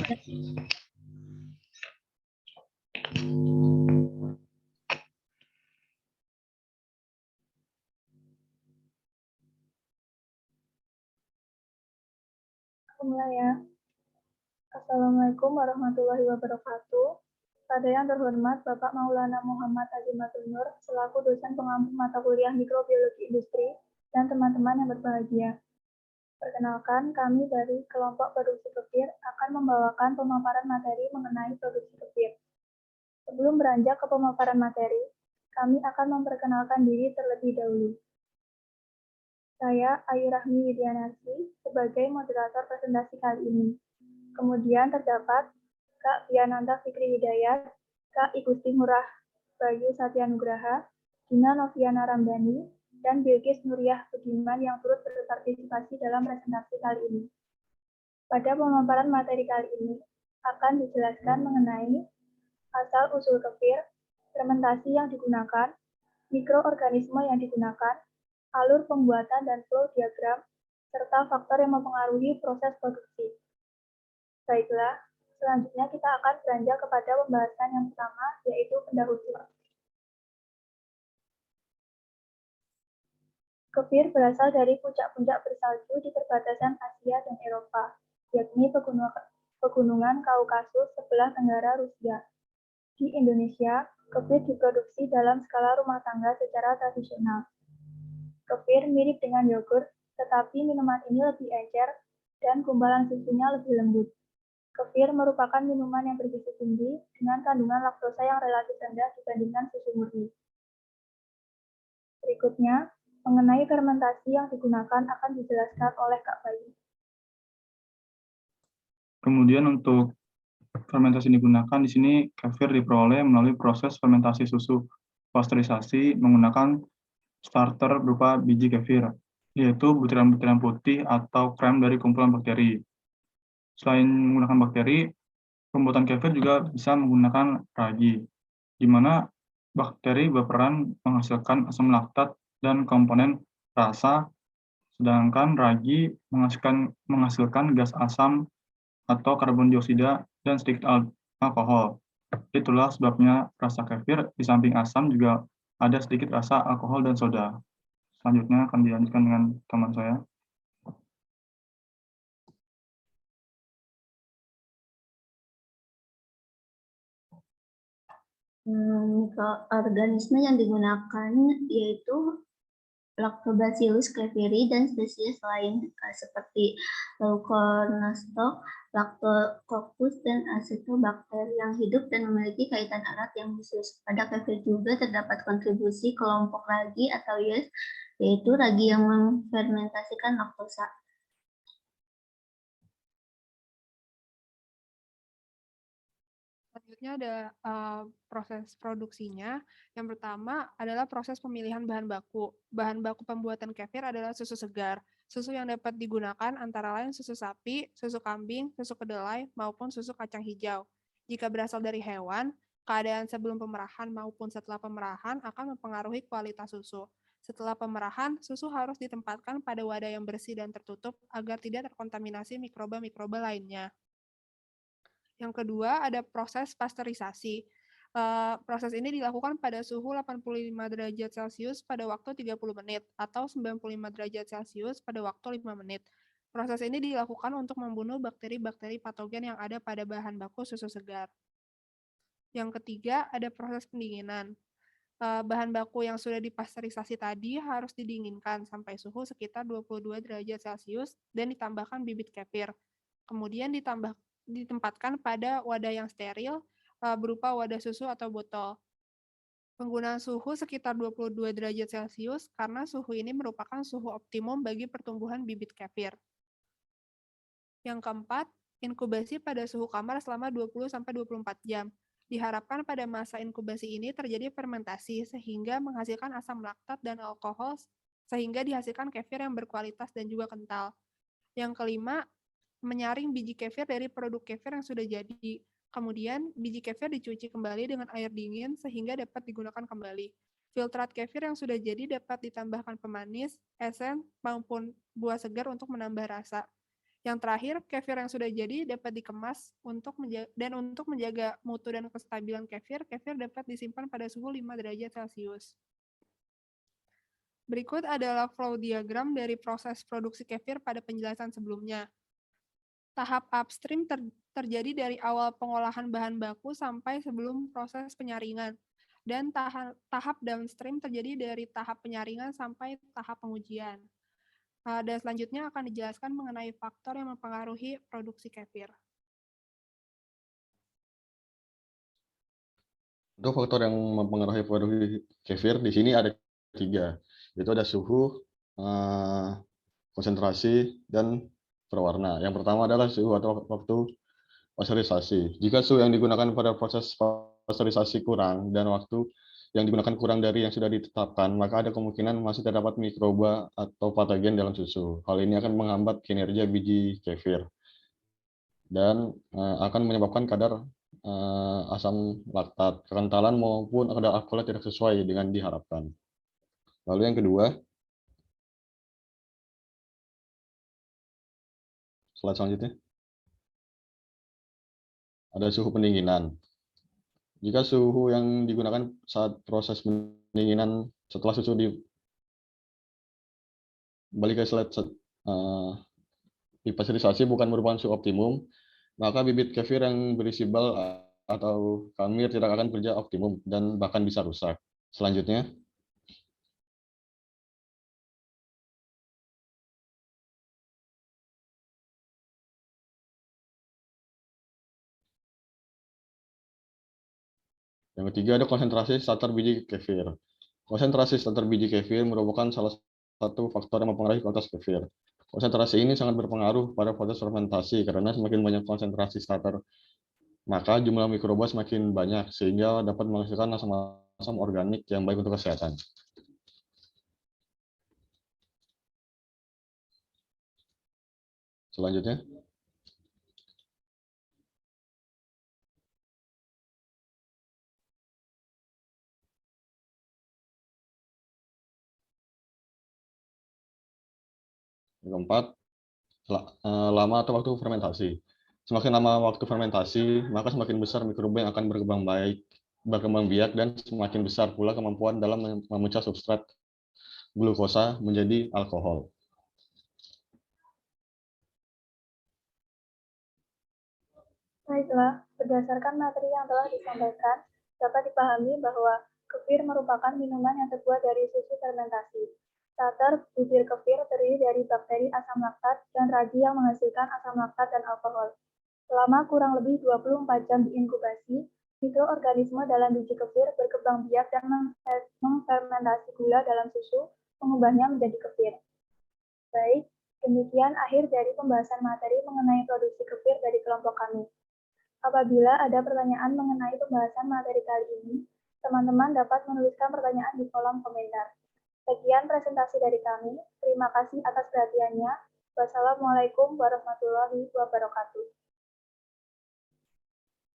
Mulai ya. Assalamualaikum warahmatullahi wabarakatuh. Pada yang terhormat Bapak Maulana Muhammad Haji Matur Nur, selaku dosen pengampu mata kuliah Mikrobiologi Industri, dan teman-teman yang berbahagia. Perkenalkan, kami dari kelompok produksi kefir akan membawakan pemaparan materi mengenai produksi kefir. Sebelum beranjak ke pemaparan materi, kami akan memperkenalkan diri terlebih dahulu. Saya Ayu Rahmi Widianarsi sebagai moderator presentasi kali ini. Kemudian terdapat Kak Piananta Fikri Hidayat, Kak Igusti Murah Bayu Satyanugraha, Gina Noviana Ramdhani, dan Bilqis Nuriyah Budiman yang turut berpartisipasi dalam presentasi kali ini. Pada pemaparan materi kali ini akan dijelaskan mengenai asal-usul kefir, fermentasi yang digunakan, mikroorganisme yang digunakan, alur pembuatan dan flow diagram, serta faktor yang mempengaruhi proses produksi. Baiklah, selanjutnya kita akan beranjak kepada pembahasan yang pertama, yaitu pendahuluan. Kefir berasal dari puncak-puncak bersalju di perbatasan Asia dan Eropa, yakni pegunungan Kaukasus sebelah tenggara Rusia. Di Indonesia, kefir diproduksi dalam skala rumah tangga secara tradisional. Kefir mirip dengan yogurt, tetapi minuman ini lebih encer dan gumpalan susunya lebih lembut. Kefir merupakan minuman yang bergizi tinggi dengan kandungan laktosa yang relatif rendah dibandingkan susu murni. Berikutnya, mengenai fermentasi yang digunakan akan dijelaskan oleh Kak Bayu. Kemudian untuk fermentasi yang digunakan di sini kefir diperoleh melalui proses fermentasi susu pasteurisasi menggunakan starter berupa biji kefir, yaitu butiran-butiran putih atau krem dari kumpulan bakteri. Selain menggunakan bakteri, pembuatan kefir juga bisa menggunakan ragi, di mana bakteri berperan menghasilkan asam laktat dan komponen rasa, sedangkan ragi menghasilkan gas asam atau karbon dioksida dan sedikit alkohol. Itulah sebabnya rasa kefir di samping asam juga ada sedikit rasa alkohol dan soda. Selanjutnya akan dilanjutkan dengan teman saya. Mikroorganisme yang digunakan yaitu Lactobacillus kefiri dan spesies lain seperti Leuconostoc, Lactococcus, dan Acetobacter yang hidup dan memiliki kaitan erat yang khusus. Pada kefir juga terdapat kontribusi kelompok ragi atau yeast, yaitu ragi yang memfermentasikan laktosa. Selanjutnya ada proses produksinya. Yang pertama adalah proses pemilihan bahan baku. Bahan baku pembuatan kefir adalah susu segar. Susu yang dapat digunakan antara lain susu sapi, susu kambing, susu kedelai, maupun susu kacang hijau. Jika berasal dari hewan, keadaan sebelum pemerahan maupun setelah pemerahan akan mempengaruhi kualitas susu. Setelah pemerahan, susu harus ditempatkan pada wadah yang bersih dan tertutup agar tidak terkontaminasi mikroba-mikroba lainnya. Yang kedua, ada proses pasteurisasi. Proses ini dilakukan pada suhu 85 derajat Celcius pada waktu 30 menit atau 95 derajat Celcius pada waktu 5 menit. Proses ini dilakukan untuk membunuh bakteri-bakteri patogen yang ada pada bahan baku susu segar. Yang ketiga, ada proses pendinginan. Bahan baku yang sudah dipasteurisasi tadi harus didinginkan sampai suhu sekitar 22 derajat Celcius dan ditambahkan bibit kefir. Kemudian ditempatkan pada wadah yang steril berupa wadah susu atau botol. Penggunaan suhu sekitar 22 derajat Celcius karena suhu ini merupakan suhu optimum bagi pertumbuhan bibit kefir. Yang keempat, inkubasi pada suhu kamar selama 20-24 jam. Diharapkan pada masa inkubasi ini terjadi fermentasi sehingga menghasilkan asam laktat dan alkohol sehingga dihasilkan kefir yang berkualitas dan juga kental. Yang kelima, menyaring biji kefir dari produk kefir yang sudah jadi. Kemudian, biji kefir dicuci kembali dengan air dingin sehingga dapat digunakan kembali. Filtrat kefir yang sudah jadi dapat ditambahkan pemanis, esen, maupun buah segar untuk menambah rasa. Yang terakhir, kefir yang sudah jadi dapat dikemas untuk menjaga mutu dan kestabilan kefir dapat disimpan pada suhu 5 derajat Celcius. Berikut adalah flow diagram dari proses produksi kefir pada penjelasan sebelumnya. Tahap upstream terjadi dari awal pengolahan bahan baku sampai sebelum proses penyaringan. Dan tahap downstream terjadi dari tahap penyaringan sampai tahap pengujian. Dan selanjutnya akan dijelaskan mengenai faktor yang mempengaruhi produksi kefir. Untuk faktor yang mempengaruhi produksi kefir di sini ada 3, yaitu ada suhu, konsentrasi, dan berwarna. Yang pertama adalah suhu atau waktu pasteurisasi. Jika suhu yang digunakan pada proses pasteurisasi kurang dan waktu yang digunakan kurang dari yang sudah ditetapkan, maka ada kemungkinan masih terdapat mikroba atau patogen dalam susu. Hal ini akan menghambat kinerja biji kefir dan akan menyebabkan kadar asam laktat, kekentalan maupun kadar alkohol tidak sesuai dengan diharapkan. Lalu yang kedua, slide selanjutnya, ada suhu pendinginan. Jika suhu yang digunakan saat proses pendinginan setelah susu balik ke slide dipasteurisasi bukan merupakan suhu optimum, maka bibit kefir yang berisi bal atau kamir tidak akan bekerja optimum dan bahkan bisa rusak. Selanjutnya, yang ketiga ada konsentrasi starter biji kefir. Konsentrasi starter biji kefir merupakan salah satu faktor yang mempengaruhi kualitas kefir. Konsentrasi ini sangat berpengaruh pada proses fermentasi karena semakin banyak konsentrasi starter, maka jumlah mikroba semakin banyak sehingga dapat menghasilkan asam organik yang baik untuk kesehatan. Selanjutnya, yang keempat, lama atau waktu fermentasi. Semakin lama waktu fermentasi, maka semakin besar mikroba yang akan berkembang biak dan semakin besar pula kemampuan dalam memecah substrat glukosa menjadi alkohol. Baiklah, berdasarkan materi yang telah disampaikan, dapat dipahami bahwa kefir merupakan minuman yang terbuat dari susu fermentasi. Starter butir kefir terdiri dari bakteri asam laktat dan ragi yang menghasilkan asam laktat dan alkohol. Selama kurang lebih 24 jam diinkubasi, mikroorganisme dalam biji kefir berkembang biak dan mengfermentasi gula dalam susu, mengubahnya menjadi kefir. Baik, demikian akhir dari pembahasan materi mengenai produksi kefir dari kelompok kami. Apabila ada pertanyaan mengenai pembahasan materi kali ini, teman-teman dapat menuliskan pertanyaan di kolom komentar. Sekian presentasi dari kami. Terima kasih atas perhatiannya. Wassalamualaikum warahmatullahi wabarakatuh.